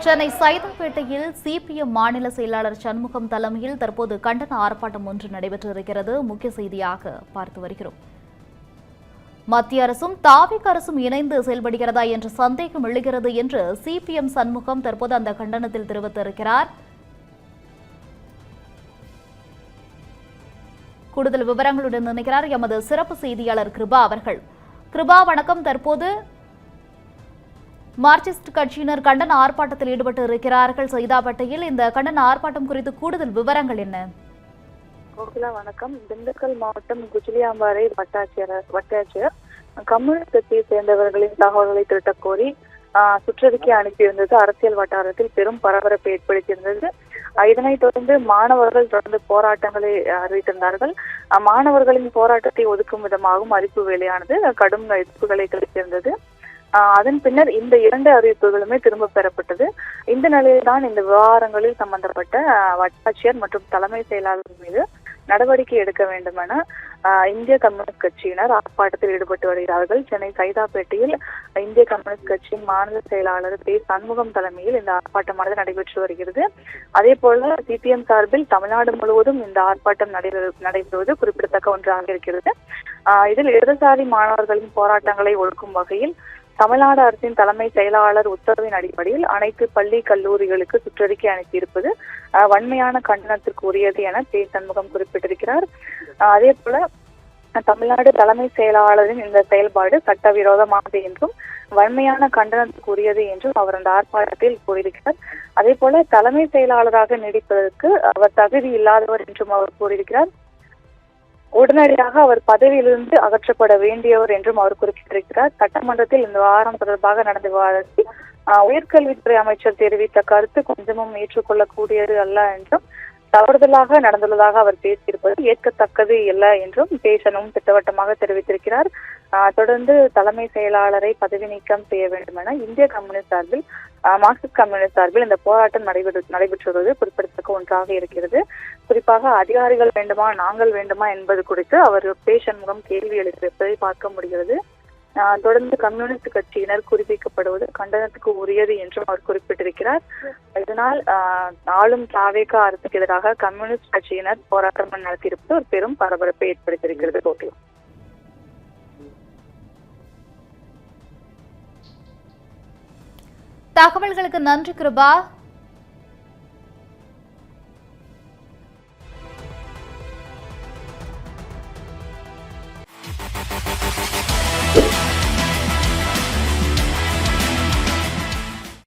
Chennai சைதாப்பேட்டையில் CPM மாநில செயலாளர் சண்முகம் தலைமையில் தற்போது கண்டன ஆர்ப்பாட்டம் ஒன்று நடைபெற்றிருக்கிறது. முக்கிய செய்தியாக பார்த்து வருகிறோம். மத்திய அரசும் தாவிக அரசும் இணைந்து செயல்படுகிறதா என்ற சந்தேகம் எழுகிறது என்று சிபிஎம் சண்முகம் தற்போது அந்த கண்டனத்தில் தெரிவித்திருக்கிறார். கூடுதல் விவரங்களுடன் இணைக்கிறார் எமது சிறப்பு செய்தியாளர் கிருபா அவர்கள். கிருபா வணக்கம். தற்போது மார்க்சிஸ்ட் கட்சியினர் கண்டன ஆர்ப்பாட்டத்தில் ஈடுபட்டு இருக்கிறார்கள் சைதாப்பேட்டையில். இந்த கண்டன ஆர்ப்பாட்டம் குறித்து கூடுதல் விவரங்கள் என்ன? கோகிலா வணக்கம். திண்டுக்கல் மாவட்டம் குஜிலியாம்பாறை வட்டாட்சியர் கம்யூனிஸ்ட் கட்சியை சேர்ந்தவர்களின் தகவல்களை திரட்டக் கோரி சுற்றறிக்கை அனுப்பியிருந்தது அரசியல் வட்டாரத்தில் பெரும் பரபரப்பை ஏற்படுத்தியிருந்தது. இதனைத் தொடர்ந்து மாணவர்கள் தொடர்ந்து போராட்டங்களை அறிவித்திருந்தார்கள். மாணவர்களின் போராட்டத்தை ஒதுக்கும் விதமாகவும் அறிவிப்பு வெளியானது கடும் எதிர்ப்புகளை கிடைத்திருந்தது. அதன் பின்னர் இந்த 2 அறிவிப்புகளுமே திரும்ப பெறப்பட்டது. இந்த நிலையில்தான் இந்த விவகாரங்களில் சம்பந்தப்பட்ட வட்டாட்சியர் மற்றும் தலைமை செயலாளர் மீது நடவடிக்கை எடுக்க வேண்டும் என இந்திய கம்யூனிஸ்ட் கட்சியினர் ஆர்ப்பாட்டத்தில் ஈடுபட்டு வருகிறார்கள். சென்னை சைதாப்பேட்டையில் இந்திய கம்யூனிஸ்ட் கட்சியின் மாநில செயலாளர் பே. சண்முகம் தலைமையில் இந்த ஆர்ப்பாட்டமானது நடைபெற்று வருகிறது. அதே போல சிபிஎம் சார்பில் தமிழ்நாடு முழுவதும் இந்த ஆர்ப்பாட்டம் நடைபெறுவது குறிப்பிடத்தக்க ஒன்றாக இருக்கிறது. இதில் இடதுசாரி மாணவர்களின் போராட்டங்களை ஒடுக்கும் வகையில் தமிழ்நாடு அரசின் தலைமை செயலாளர் உத்தரவின் அடிப்படையில் அனைத்து பள்ளி கல்லூரிகளுக்கு சுற்றறிக்கை அனுப்பியிருப்பது வன்மையான கண்டனத்திற்கு உரியது என பே. சண்முகம் குறிப்பிட்டிருக்கிறார். அதே போல தமிழ்நாடு தலைமை செயலாளரின் இந்த செயல்பாடு சட்டவிரோதமானது என்றும் வன்மையான கண்டனத்துக்கு உரியது என்றும் அவர் அந்த ஆர்ப்பாட்டத்தில் கூறியிருக்கிறார். அதே போல தலைமை செயலாளராக நீடிப்பதற்கு அவர் தகுதி இல்லாதவர் என்றும் அவர் கூறியிருக்கிறார். உடனடியாக அவர் பதவியிலிருந்து அகற்றப்பட வேண்டியவர் என்றும் அவர் குறிப்பிட்டிருக்கிறார். சட்டமன்றத்தில் இந்த விவகாரம் தொடர்பாக நடந்த விவாதத்தில் உயர்கல்வித்துறை அமைச்சர் தெரிவித்த கருத்து கொஞ்சமும் ஏற்றுக்கொள்ளக்கூடியது அல்ல என்றும் தவறுதலாக நடந்துள்ளதாக அவர் பேசியிருப்பது ஏற்கத்தக்கது அல்ல என்றும் பேசணும் திட்டவட்டமாக தெரிவித்திருக்கிறார். தொடர்ந்து தலைமை செயலாளரை பதவி நீக்கம் செய்ய வேண்டும் என இந்திய கம்யூனிஸ்ட் சார்பில் மார்க்சிஸ்ட் கம்யூனிஸ்ட் சார்பில் இந்த போராட்டம் நடைபெற்று வருவது குறிப்பிடத்தக்க ஒன்றாக இருக்கிறது. குறிப்பாக அதிகாரிகள் வேண்டுமா நாங்கள் வேண்டுமா என்பது குறித்து அவர் பே. சண்முகம் கேள்வி எழுப்பியிருப்பதை பார்க்க முடிகிறது. தொடர்ந்து கம்யூனிஸ்ட் கட்சியினர் குறிப்பிடப்படுவது கண்டனத்துக்கு உரியது என்றும் அவர் குறிப்பிட்டிருக்கிறார். இதனால் ஆளும் தாவேக அரசுக்கு எதிராக கம்யூனிஸ்ட் கட்சியினர் போராட்டம் நடத்தியிருப்பது ஒரு பெரும் பரபரப்பை ஏற்படுத்தியிருக்கிறது. கோகிலா, தகவல்களுக்கு நன்றி கிருபா.